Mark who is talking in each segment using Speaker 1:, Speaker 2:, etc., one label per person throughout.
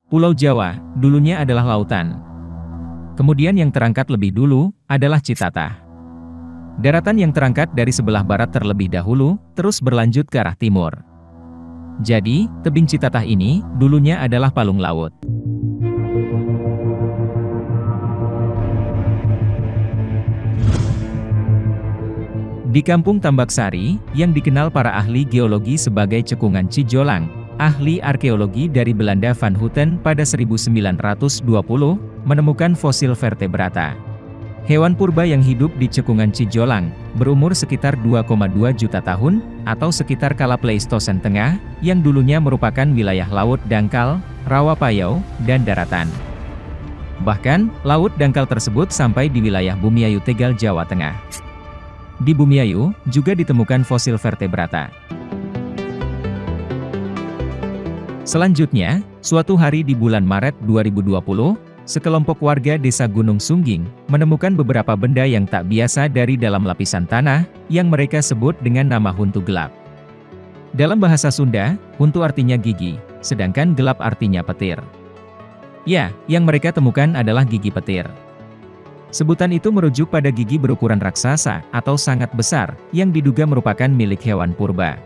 Speaker 1: Pulau Jawa, dulunya adalah lautan. Kemudian yang terangkat lebih dulu, adalah Citatah. Daratan yang terangkat dari sebelah barat terlebih dahulu, terus berlanjut ke arah timur. Jadi, tebing Citatah ini, dulunya adalah palung laut. Di Kampung Tambaksari, yang dikenal para ahli geologi sebagai Cekungan Cijolang, ahli arkeologi dari Belanda Van Houten pada 1920, menemukan fosil vertebrata. Hewan purba yang hidup di Cekungan Cijolang, berumur sekitar 2,2 juta tahun, atau sekitar kala Pleistosen Tengah, yang dulunya merupakan wilayah laut dangkal, rawa payau, dan daratan. Bahkan, laut dangkal tersebut sampai di wilayah Bumiayu Tegal, Jawa Tengah. Di Bumiayu, juga ditemukan fosil vertebrata. Selanjutnya, suatu hari di bulan Maret 2020, sekelompok warga desa Gunung Sungging, menemukan beberapa benda yang tak biasa dari dalam lapisan tanah, yang mereka sebut dengan nama huntu gelap. Dalam bahasa Sunda, huntu artinya gigi, sedangkan gelap artinya petir. Ya, yang mereka temukan adalah gigi petir. Sebutan itu merujuk pada gigi berukuran raksasa, atau sangat besar, yang diduga merupakan milik hewan purba.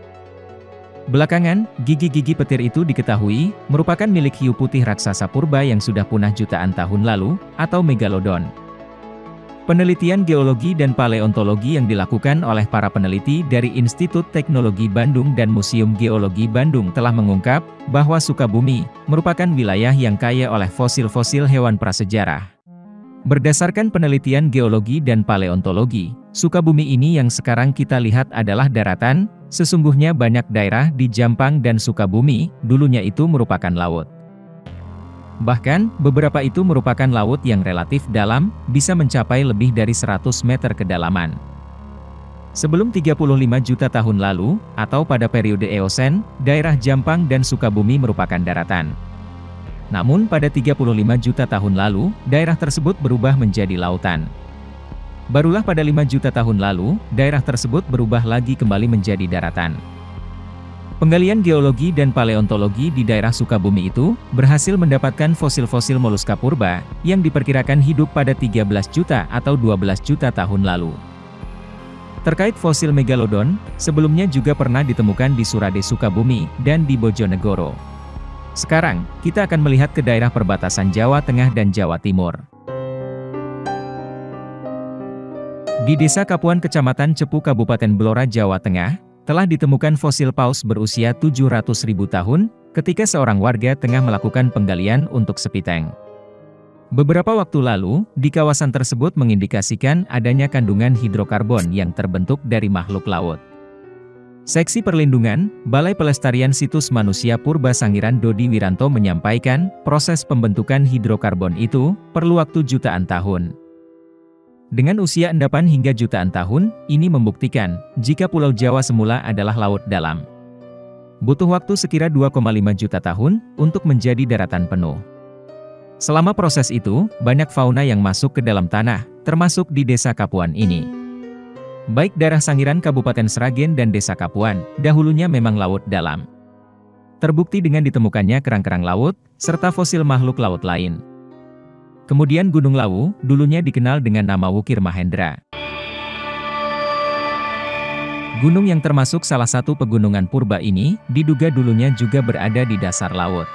Speaker 1: Belakangan, gigi-gigi petir itu diketahui, merupakan milik hiu putih raksasa purba yang sudah punah jutaan tahun lalu, atau Megalodon. Penelitian geologi dan paleontologi yang dilakukan oleh para peneliti dari Institut Teknologi Bandung dan Museum Geologi Bandung telah mengungkap, bahwa Sukabumi, merupakan wilayah yang kaya oleh fosil-fosil hewan prasejarah. Berdasarkan penelitian geologi dan paleontologi, Sukabumi ini yang sekarang kita lihat adalah daratan, sesungguhnya banyak daerah di Jampang dan Sukabumi, dulunya itu merupakan laut. Bahkan, beberapa itu merupakan laut yang relatif dalam, bisa mencapai lebih dari 100 meter kedalaman. Sebelum 35 juta tahun lalu, atau pada periode Eosen, daerah Jampang dan Sukabumi merupakan daratan. Namun pada 35 juta tahun lalu, daerah tersebut berubah menjadi lautan. Barulah pada 5 juta tahun lalu, daerah tersebut berubah lagi kembali menjadi daratan. Penggalian geologi dan paleontologi di daerah Sukabumi itu, berhasil mendapatkan fosil-fosil moluska purba, yang diperkirakan hidup pada 13 juta atau 12 juta tahun lalu. Terkait fosil Megalodon, sebelumnya juga pernah ditemukan di Surade Sukabumi, dan di Bojonegoro. Sekarang, kita akan melihat ke daerah perbatasan Jawa Tengah dan Jawa Timur. Di Desa Kapuan Kecamatan Cepu Kabupaten Blora Jawa Tengah, telah ditemukan fosil paus berusia 700.000 tahun, ketika seorang warga tengah melakukan penggalian untuk sepiteng. Beberapa waktu lalu, di kawasan tersebut mengindikasikan adanya kandungan hidrokarbon yang terbentuk dari makhluk laut. Seksi Perlindungan, Balai Pelestarian Situs Manusia Purba Sangiran Dodi Wiranto menyampaikan, proses pembentukan hidrokarbon itu, perlu waktu jutaan tahun. Dengan usia endapan hingga jutaan tahun, ini membuktikan, jika Pulau Jawa semula adalah laut dalam. Butuh waktu sekira 2,5 juta tahun, untuk menjadi daratan penuh. Selama proses itu, banyak fauna yang masuk ke dalam tanah, termasuk di Desa Kapuan ini. Baik daerah Sangiran Kabupaten Sragen dan Desa Kapuan, dahulunya memang laut dalam. Terbukti dengan ditemukannya kerang-kerang laut, serta fosil makhluk laut lain. Kemudian Gunung Lawu, dulunya dikenal dengan nama Wukir Mahendra. Gunung yang termasuk salah satu pegunungan purba ini, diduga dulunya juga berada di dasar laut.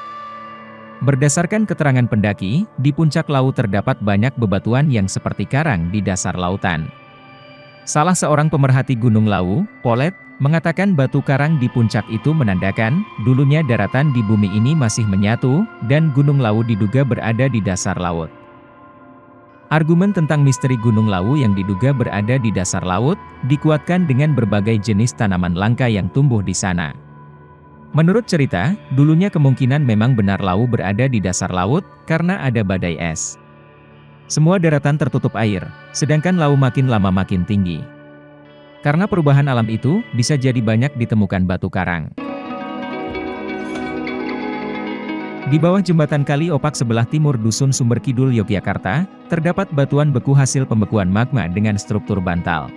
Speaker 1: Berdasarkan keterangan pendaki, di puncak Lawu terdapat banyak bebatuan yang seperti karang di dasar lautan. Salah seorang pemerhati Gunung Lawu, Polet, mengatakan batu karang di puncak itu menandakan, dulunya daratan di bumi ini masih menyatu, dan Gunung Lawu diduga berada di dasar laut. Argumen tentang misteri Gunung Lawu yang diduga berada di dasar laut, dikuatkan dengan berbagai jenis tanaman langka yang tumbuh di sana. Menurut cerita, dulunya kemungkinan memang benar Lawu berada di dasar laut, karena ada badai es. Semua daratan tertutup air, sedangkan Lawu makin lama makin tinggi. Karena perubahan alam itu, bisa jadi banyak ditemukan batu karang. Di bawah jembatan Kali Opak sebelah timur Dusun Sumber Kidul Yogyakarta, terdapat batuan beku hasil pembekuan magma dengan struktur bantal.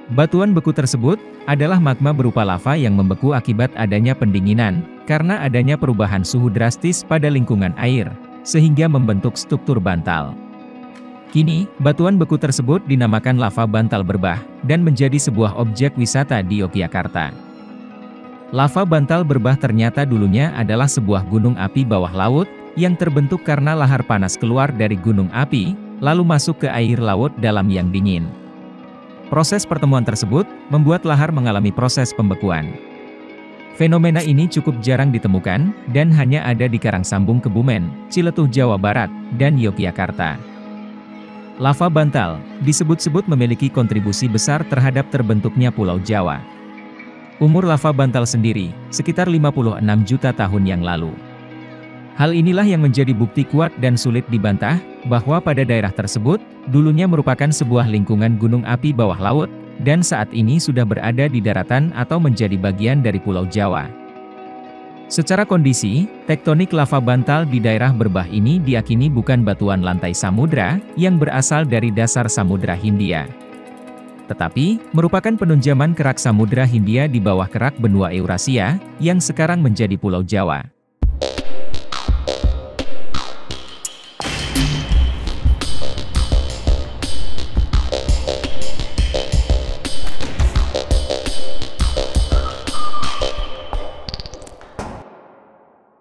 Speaker 1: Batuan beku tersebut adalah magma berupa lava yang membeku akibat adanya pendinginan, karena adanya perubahan suhu drastis pada lingkungan air, sehingga membentuk struktur bantal. Kini, batuan beku tersebut dinamakan lava bantal berbah, dan menjadi sebuah objek wisata di Yogyakarta. Lava bantal berbah ternyata dulunya adalah sebuah gunung api bawah laut, yang terbentuk karena lahar panas keluar dari gunung api, lalu masuk ke air laut dalam yang dingin. Proses pertemuan tersebut, membuat lahar mengalami proses pembekuan. Fenomena ini cukup jarang ditemukan, dan hanya ada di Karangsambung Kebumen, Ciletuh Jawa Barat, dan Yogyakarta. Lava bantal, disebut-sebut memiliki kontribusi besar terhadap terbentuknya Pulau Jawa. Umur lava bantal sendiri, sekitar 56 juta tahun yang lalu. Hal inilah yang menjadi bukti kuat dan sulit dibantah, bahwa pada daerah tersebut, dulunya merupakan sebuah lingkungan gunung api bawah laut, dan saat ini sudah berada di daratan atau menjadi bagian dari Pulau Jawa. Secara kondisi, tektonik lava bantal di daerah berbah ini diyakini bukan batuan lantai samudra, yang berasal dari dasar Samudra Hindia. Tetapi, merupakan penunjaman kerak Samudra Hindia di bawah kerak benua Eurasia, yang sekarang menjadi Pulau Jawa.